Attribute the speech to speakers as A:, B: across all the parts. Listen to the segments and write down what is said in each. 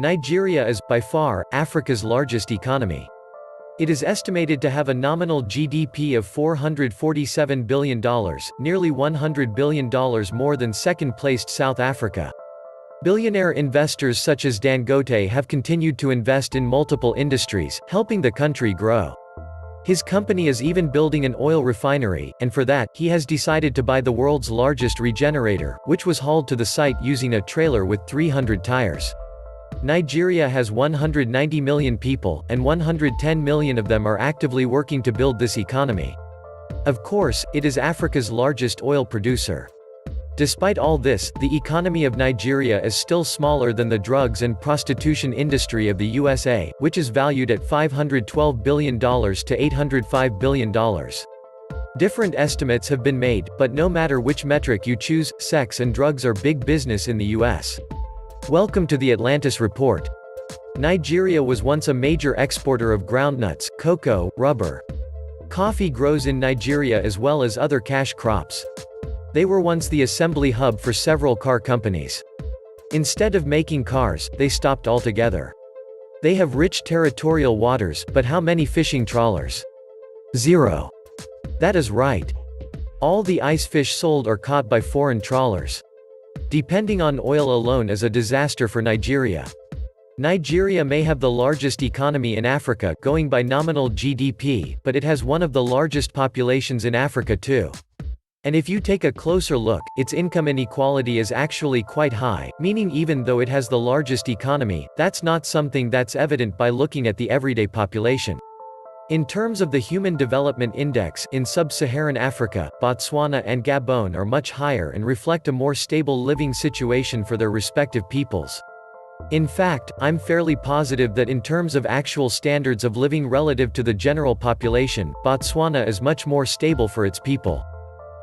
A: Nigeria is, by far, Africa's largest economy. It is estimated to have a nominal GDP of $447 billion, nearly $100 billion more than second-placed South Africa. Billionaire investors such as Dangote have continued to invest in multiple industries, helping the country grow. His company is even building an oil refinery, and for that, he has decided to buy the world's largest regenerator, which was hauled to the site using a trailer with 300 tires. Nigeria has 190 million people, and 110 million of them are actively working to build this economy. Of course, it is Africa's largest oil producer. Despite all this, the economy of Nigeria is still smaller than the drugs and prostitution industry of the USA, which is valued at $512 billion to $805 billion. Different estimates have been made, but no matter which metric you choose, sex and drugs are big business in the US. Welcome to the Atlantis Report. Nigeria was once a major exporter of groundnuts, cocoa, rubber. Coffee grows in Nigeria as well as other cash crops. They were once the assembly hub for several car companies. Instead of making cars, they stopped altogether. They have rich territorial waters, but how many fishing trawlers? 0. That is right. All the ice fish sold are caught by foreign trawlers. Depending on oil alone is a disaster for Nigeria. Nigeria may have the largest economy in Africa, going by nominal GDP, but it has one of the largest populations in Africa too. And if you take a closer look, its income inequality is actually quite high, meaning even though it has the largest economy, that's not something that's evident by looking at the everyday population. In terms of the Human Development Index, in sub-Saharan Africa, Botswana and Gabon are much higher and reflect a more stable living situation for their respective peoples. In fact, I'm fairly positive that in terms of actual standards of living relative to the general population, Botswana is much more stable for its people.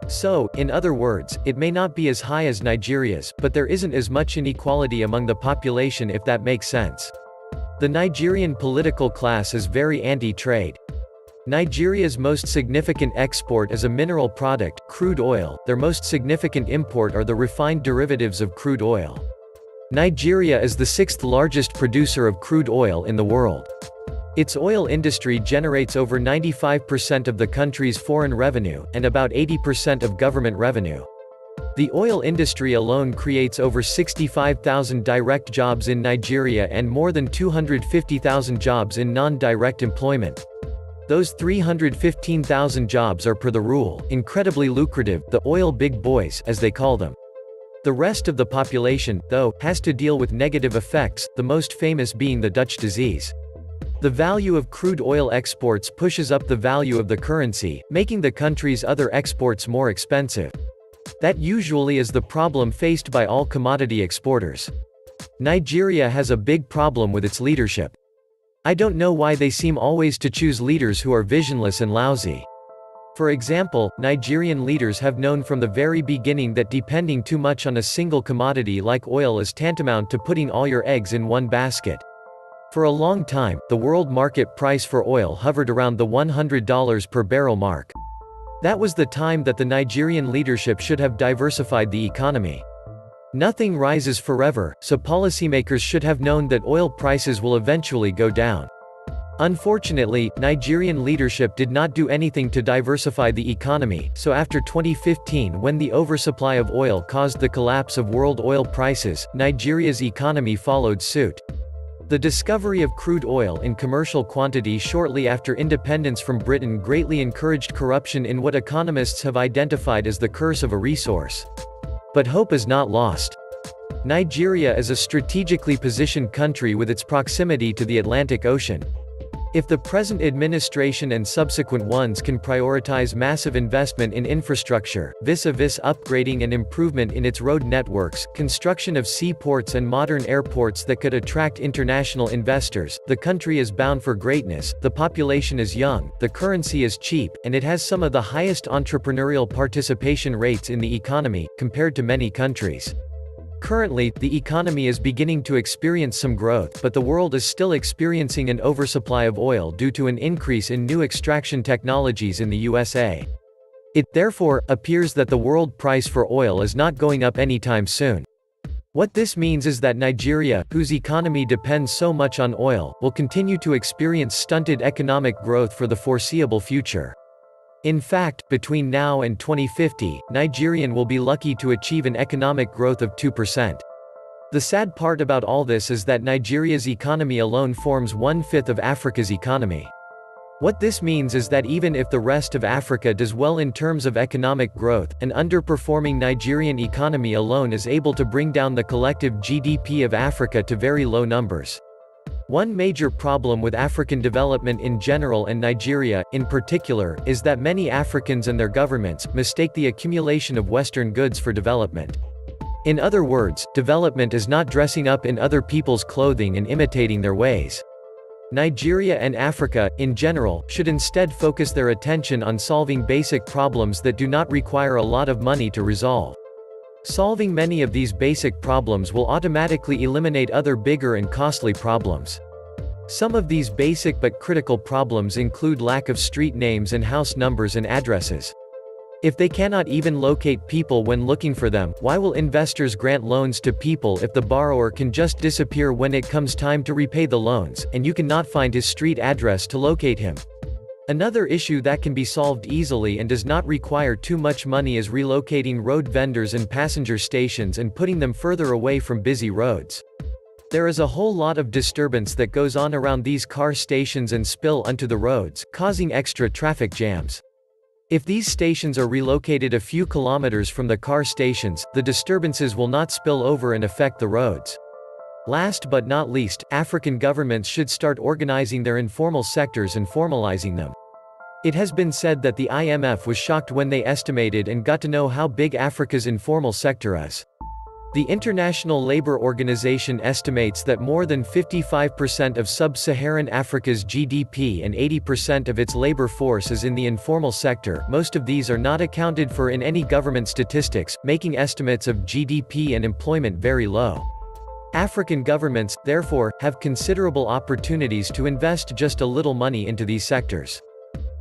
A: So, in other words, it may not be as high as Nigeria's, but there isn't as much inequality among the population, if that makes sense. The Nigerian political class is very anti-trade. Nigeria's most significant export is a mineral product, crude oil. Their most significant import are the refined derivatives of crude oil. Nigeria is the sixth largest producer of crude oil in the world. Its oil industry generates over 95% of the country's foreign revenue, and about 80% of government revenue. The oil industry alone creates over 65,000 direct jobs in Nigeria and more than 250,000 jobs in non-direct employment. Those 315,000 jobs are per the rule, incredibly lucrative, the oil big boys, as they call them. The rest of the population, though, has to deal with negative effects, the most famous being the Dutch disease. The value of crude oil exports pushes up the value of the currency, making the country's other exports more expensive. That usually is the problem faced by all commodity exporters. Nigeria has a big problem with its leadership. I don't know why they seem always to choose leaders who are visionless and lousy. For example, Nigerian leaders have known from the very beginning that depending too much on a single commodity like oil is tantamount to putting all your eggs in one basket. For a long time, the world market price for oil hovered around the $100 per barrel mark. That was the time that the Nigerian leadership should have diversified the economy. Nothing rises forever, so policymakers should have known that oil prices will eventually go down. Unfortunately, Nigerian leadership did not do anything to diversify the economy, so after 2015, when the oversupply of oil caused the collapse of world oil prices, Nigeria's economy followed suit. The discovery of crude oil in commercial quantity shortly after independence from Britain greatly encouraged corruption in what economists have identified as the curse of a resource. But hope is not lost. Nigeria is a strategically positioned country with its proximity to the Atlantic Ocean. If the present administration and subsequent ones can prioritize massive investment in infrastructure, vis-a-vis upgrading and improvement in its road networks, construction of seaports and modern airports that could attract international investors, the country is bound for greatness. The population is young, the currency is cheap, and it has some of the highest entrepreneurial participation rates in the economy, compared to many countries. Currently, the economy is beginning to experience some growth, but the world is still experiencing an oversupply of oil due to an increase in new extraction technologies in the USA. It, therefore, appears that the world price for oil is not going up anytime soon. What this means is that Nigeria, whose economy depends so much on oil, will continue to experience stunted economic growth for the foreseeable future. In fact, between now and 2050, Nigerian will be lucky to achieve an economic growth of 2%. The sad part about all this is that Nigeria's economy alone forms 1/5 of Africa's economy. What this means is that even if the rest of Africa does well in terms of economic growth, an underperforming Nigerian economy alone is able to bring down the collective GDP of Africa to very low numbers. One major problem with African development in general and Nigeria, in particular, is that many Africans and their governments mistake the accumulation of Western goods for development. In other words, development is not dressing up in other people's clothing and imitating their ways. Nigeria and Africa, in general, should instead focus their attention on solving basic problems that do not require a lot of money to resolve. Solving many of these basic problems will automatically eliminate other bigger and costly problems. Some of these basic but critical problems include lack of street names and house numbers and addresses. If they cannot even locate people when looking for them, why will investors grant loans to people if the borrower can just disappear when it comes time to repay the loans, and you cannot find his street address to locate him? Another issue that can be solved easily and does not require too much money is relocating road vendors and passenger stations and putting them further away from busy roads. There is a whole lot of disturbance that goes on around these car stations and spill onto the roads, causing extra traffic jams. If these stations are relocated a few kilometers from the car stations, the disturbances will not spill over and affect the roads. Last but not least, African governments should start organizing their informal sectors and formalizing them. It has been said that the IMF was shocked when they estimated and got to know how big Africa's informal sector is. The International Labour Organization estimates that more than 55% of sub-Saharan Africa's GDP and 80% of its labor force is in the informal sector. Most of these are not accounted for in any government statistics, making estimates of GDP and employment very low. African governments, therefore, have considerable opportunities to invest just a little money into these sectors.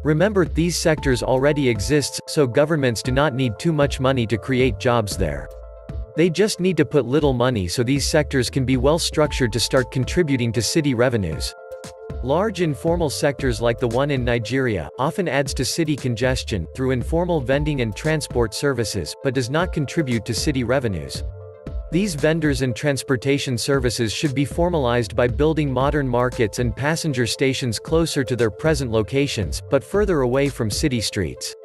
A: Remember, these sectors already exist, so governments do not need too much money to create jobs there. They just need to put little money so these sectors can be well structured to start contributing to city revenues. Large informal sectors like the one in Nigeria often adds to city congestion through informal vending and transport services, but does not contribute to city revenues. These vendors and transportation services should be formalized by building modern markets and passenger stations closer to their present locations, but further away from city streets.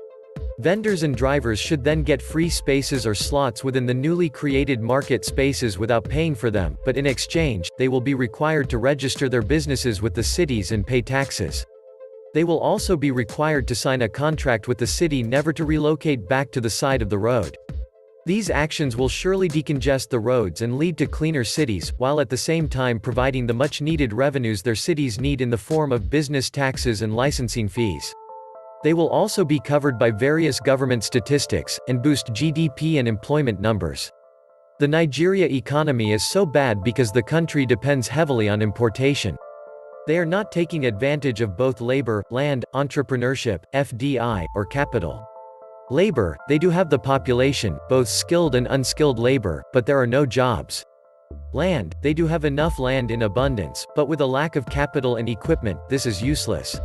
A: Vendors and drivers should then get free spaces or slots within the newly created market spaces without paying for them, but in exchange, they will be required to register their businesses with the cities and pay taxes. They will also be required to sign a contract with the city never to relocate back to the side of the road. These actions will surely decongest the roads and lead to cleaner cities, while at the same time providing the much-needed revenues their cities need in the form of business taxes and licensing fees. They will also be covered by various government statistics, and boost GDP and employment numbers. The Nigeria economy is so bad because the country depends heavily on importation. They are not taking advantage of both labor, land, entrepreneurship, FDI, or capital. Labor, they do have the population, both skilled and unskilled labor, but there are no jobs. Land, they do have enough land in abundance, but with a lack of capital and equipment, this is useless.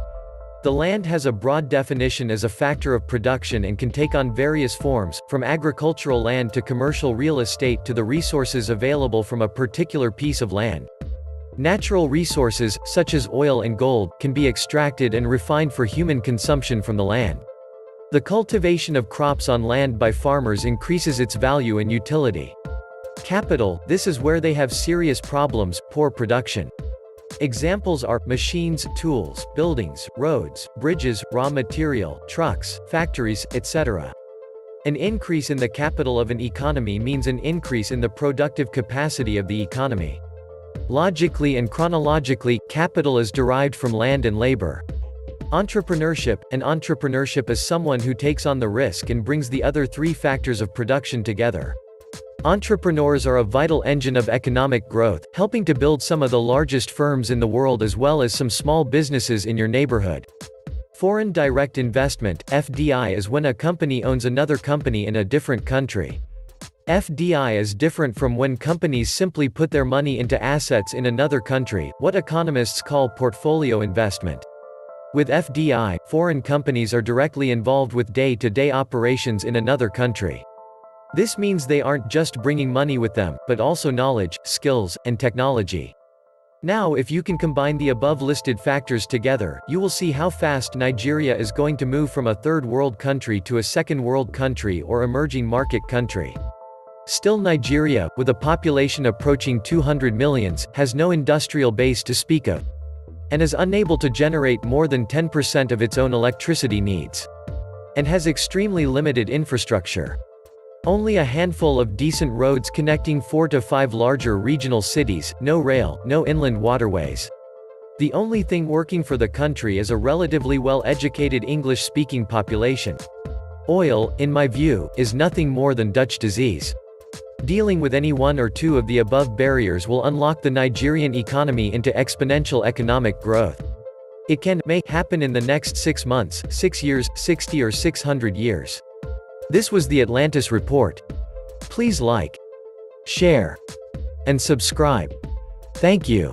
A: The land has a broad definition as a factor of production and can take on various forms, from agricultural land to commercial real estate to the resources available from a particular piece of land. Natural resources, such as oil and gold, can be extracted and refined for human consumption from the land. The cultivation of crops on land by farmers increases its value and utility. Capital, this is where they have serious problems: poor production. Examples are machines, tools, buildings, roads, bridges, raw material, trucks, factories, etc. An increase in the capital of an economy means an increase in the productive capacity of the economy. Logically and chronologically, capital is derived from land and labor. Entrepreneurship, an entrepreneurship is someone who takes on the risk and brings the other three factors of production together. Entrepreneurs are a vital engine of economic growth, helping to build some of the largest firms in the world as well as some small businesses in your neighborhood. Foreign direct investment, FDI, is when a company owns another company in a different country. FDI is different from when companies simply put their money into assets in another country, what economists call portfolio investment. With FDI, foreign companies are directly involved with day-to-day operations in another country. This means they aren't just bringing money with them, but also knowledge, skills, and technology. Now, if you can combine the above-listed factors together, you will see how fast Nigeria is going to move from a third-world country to a second-world country or emerging market country. Still, Nigeria, with a population approaching 200 million, has no industrial base to speak of, and is unable to generate more than 10% of its own electricity needs, and has extremely limited infrastructure. Only a handful of decent roads connecting 4 to 5 larger regional cities, no rail, no inland waterways. The only thing working for the country is a relatively well-educated English-speaking population. Oil, in my view, is nothing more than Dutch disease. Dealing with any one or two of the above barriers will unlock the Nigerian economy into exponential economic growth. It may happen in the next 6 months, 6 years, 60 or 600 years. This was the Atlantis Report. Please like, share, and subscribe. Thank you.